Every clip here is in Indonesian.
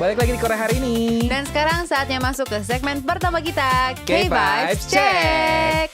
Balik lagi di Korea hari ini. Dan sekarang saatnya masuk ke segmen pertama kita, K-Vibes K-Vibes Check.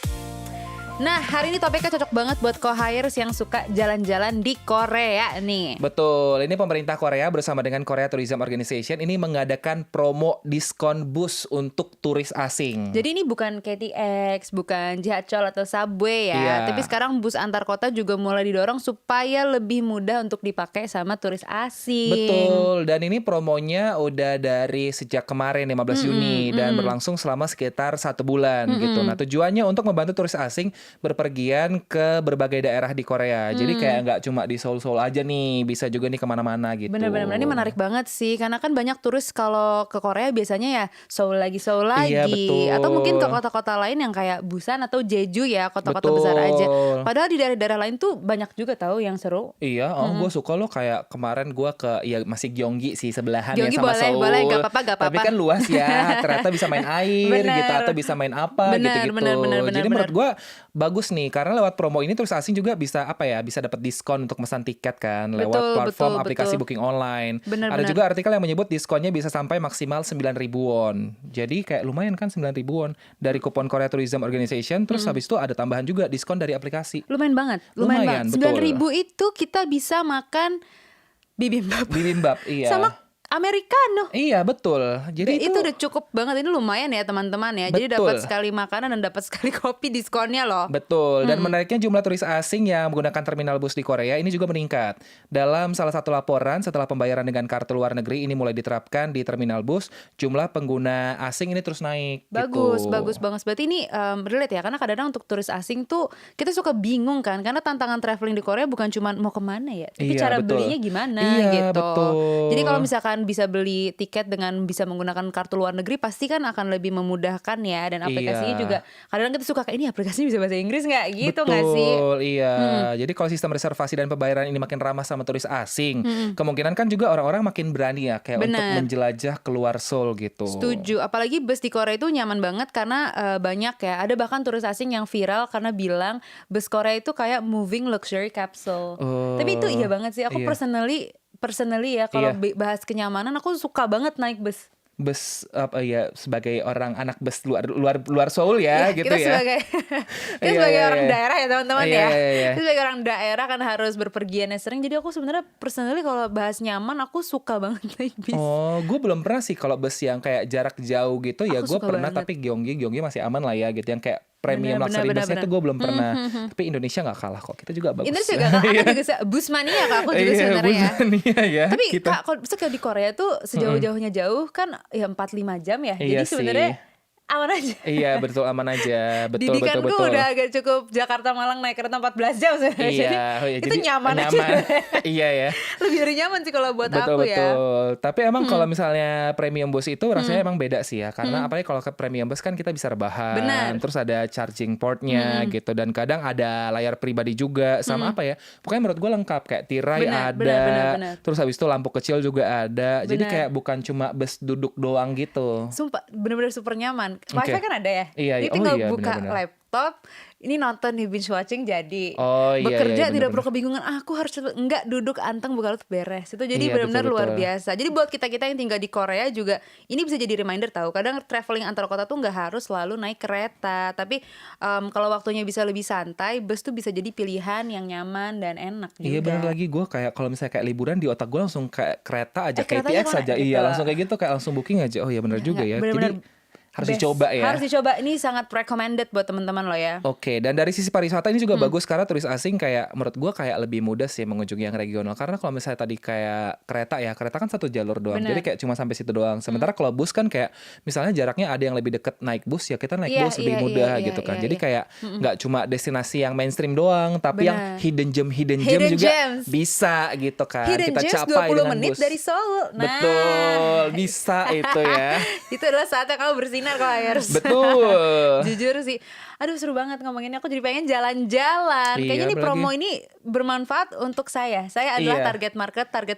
Nah, hari ini topiknya cocok banget buat co-hires yang suka jalan-jalan di Korea nih. Betul, ini pemerintah Korea bersama dengan Korea Tourism Organization ini mengadakan promo diskon bus untuk turis asing. Jadi ini bukan KTX, bukan Jihacheol atau Subway ya. Iya. Tapi sekarang bus antar kota juga mulai didorong supaya lebih mudah untuk dipakai sama turis asing. Betul, dan ini promonya udah dari sejak kemarin 15 Juni dan berlangsung selama sekitar 1 bulan gitu. Nah, tujuannya untuk membantu turis asing berpergian ke berbagai daerah di Korea. Jadi kayak nggak cuma di Seoul-Seoul aja nih, bisa juga nih kemana-mana gitu. Bener-bener, ini menarik banget sih. Karena kan banyak turis kalau ke Korea biasanya ya Seoul lagi, Seoul lagi. Iya, betul. Atau mungkin ke kota-kota lain yang kayak Busan atau Jeju ya, kota-kota Betul. besar aja. Padahal di daerah-daerah lain tuh banyak juga tahu yang seru. Iya, gue suka loh kayak kemarin gue ke ya masih Gyeonggi sih sebelahan Gyeonggi ya sama boleh, Seoul. boleh, gak apa-apa, gak Tapi apa-apa. kan luas ya, ternyata bisa main air Bener. gitu atau bisa main apa Bener, gitu-gitu. bener. Jadi menurut gue bagus nih karena lewat promo ini turis asing juga bisa bisa dapat diskon untuk memesan tiket kan lewat platform aplikasi booking online. Bener. Ada juga artikel yang menyebut diskonnya bisa sampai maksimal 9.000 won. Jadi kayak lumayan kan 9.000 won dari kupon Korea Tourism Organization. Terus habis itu ada tambahan juga diskon dari aplikasi. Lumayan banget. Lumayan, betul. 9.000 itu kita bisa makan bibimbap. Bibimbap, iya. Sama Americano. Iya, betul. Jadi itu udah cukup banget. Ini lumayan ya teman-teman ya. Jadi Betul. dapat sekali makanan dan dapat sekali kopi diskonnya loh. Betul, dan menariknya jumlah turis asing yang menggunakan terminal bus di Korea ini juga meningkat. Dalam salah satu laporan setelah pembayaran dengan kartu luar negeri ini mulai diterapkan di terminal bus, jumlah pengguna asing ini terus naik. Bagus, gitu. bagus banget. Berarti ini relate ya, karena kadang-kadang untuk turis asing tuh kita suka bingung kan, karena tantangan traveling di Korea bukan cuma mau kemana ya, tapi Iya, cara betul. belinya gimana Iya, gitu. betul. Jadi kalau misalkan bisa beli tiket dengan bisa menggunakan kartu luar negeri, pasti kan akan lebih memudahkan ya, dan aplikasinya Iya. juga kadang-kadang kita suka kayak ini aplikasinya bisa bahasa Inggris nggak gitu nggak sih? Betul, iya. Jadi kalau sistem reservasi dan pembayaran ini makin ramah sama turis asing, kemungkinan kan juga orang-orang makin berani ya kayak untuk Bener. menjelajah keluar Seoul gitu. Setuju, apalagi bus di Korea itu nyaman banget karena banyak ya, ada bahkan turis asing yang viral karena bilang bus Korea itu kayak moving luxury capsule. Tapi itu iya banget sih, aku iya. personally ya kalau Iya. bahas kenyamanan aku suka banget naik bus. Bus sebagai orang anak bus luar Seoul ya, Iya, gitu kita ya. sebagai kita Iya, sebagai iya, orang iya. daerah ya teman-teman Iya, ya. iya. Kita sebagai orang daerah kan harus berpergiannya sering. Jadi aku sebenarnya personally kalau bahas nyaman aku suka banget naik bis. Oh, gue belum pernah sih kalau bus yang kayak jarak jauh gitu ya. Aku Gue suka pernah, banget. tapi Gyeonggi masih aman lah ya gitu. Yang kayak premium Bener, luxury busnya bener. itu gue belum pernah. Tapi Indonesia nggak kalah kok. Kita juga bagus. Indonesia juga kan, aku juga bus mania kak, aku juga Iya, sebenarnya ya. Busania ya. Tapi kita. kak, kalau misalnya di Korea tuh sejauh-jauhnya jauh kan ya 4-5 jam ya. Iya Jadi sebenarnya sih. aman aja. Iya, betul, aman aja. Betul, Didikanku betul. udah agak cukup Jakarta Malang naik kereta 14 jam sebenarnya. Iya, Jadi itu jadi nyaman aja. Iya ya. Lebih dari nyaman sih kalau buat Betul, aku ya. betul. Tapi emang kalau misalnya premium bus itu rasanya emang beda sih ya. Karena apalagi kalau ke premium bus kan kita bisa rebahan. Benar. Terus ada charging portnya gitu. Dan kadang ada layar pribadi juga. Sama apa ya. Pokoknya menurut gue lengkap. Kayak tirai Benar, ada. benar. Terus habis itu lampu kecil juga ada. Jadi Benar. kayak bukan cuma bus duduk doang gitu. Sumpah bener-bener super nyaman. Oke. Wifi kan ada ya. Iya, Jadi iya. tinggal Oh iya, buka benar-benar. laptop. Ini nonton nih binge watching jadi. Oh iya, Bekerja iya, tidak benar-benar. perlu kebingungan. Aku harus enggak duduk anteng buka laptop beres. Itu jadi Iya, benar-benar luar betul-betul. biasa. Jadi buat kita-kita yang tinggal di Korea juga ini bisa jadi reminder tahu. Kadang traveling antar kota tuh nggak harus selalu naik kereta. Tapi kalau waktunya bisa lebih santai, bus tuh bisa jadi pilihan yang nyaman dan enak juga. Iya bener lagi, gue kayak kalau misalnya kayak liburan di otak gue langsung kayak kereta aja, keretanya KTX kemana? aja. Gitu. Iya langsung kayak gitu, kayak langsung booking aja. Oh iya bener juga ya. Bener-bener Jadi harus best. dicoba ya. Harus dicoba. Ini sangat recommended buat teman-teman lo ya. Oke, dan dari sisi pariwisata ini juga bagus karena turis asing kayak menurut gua kayak lebih mudah sih mengunjungi yang regional. Karena kalau misalnya tadi kayak kereta ya, kereta kan satu jalur doang. Bener. Jadi kayak cuma sampai situ doang. Sementara kalau bus kan kayak misalnya jaraknya ada yang lebih deket naik bus ya kita naik Iya, bus lebih iya, mudah iya, gitu kan. iya, Jadi iya. kayak nggak cuma destinasi yang mainstream doang, tapi yang Bener. hidden gem Hidden juga gems. bisa gitu kan. Hidden kita Gems capai 20 dengan menit bus. dari Seoul. Nah, Betul, bisa itu ya. itu adalah saatnya kamu bersinar kok Ayers. Betul. Jujur sih, aduh seru banget ngomonginnya. Aku jadi pengen jalan-jalan. Iya, Kayaknya ini apalagi. promo ini bermanfaat untuk saya. Saya adalah Iya. target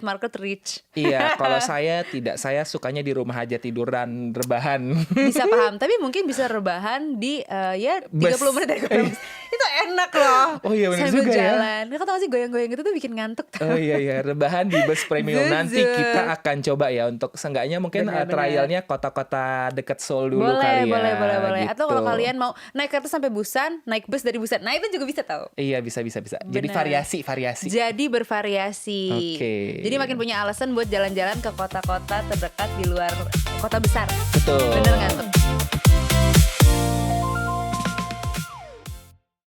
market reach. Iya, kalau saya tidak, saya sukanya di rumah aja tiduran, rebahan. Bisa paham, tapi mungkin bisa rebahan di ya 30 Bus. menit dari Korea. Itu enak loh. Oh iya, bener Sambil juga ya. jalan. Kau tau gak sih goyang-goyang gitu tuh bikin ngantuk tau. Oh iya, rebahan di bus premium. Nanti Zuzuk. kita akan coba ya untuk seenggaknya mungkin Benar-benar. trialnya kota-kota deket Seoul dulu Boleh, kali ya. boleh. Atau kalau gitu. kalian mau naik kereta sampai Busan, naik bus dari Busan. Nah, itu juga bisa tau. Iya, bisa. Jadi Benar. variasi. Jadi bervariasi. Oke. Jadi makin punya alasan buat jalan-jalan ke kota-kota terdekat di luar kota besar. Betul. Bener nggak tuh?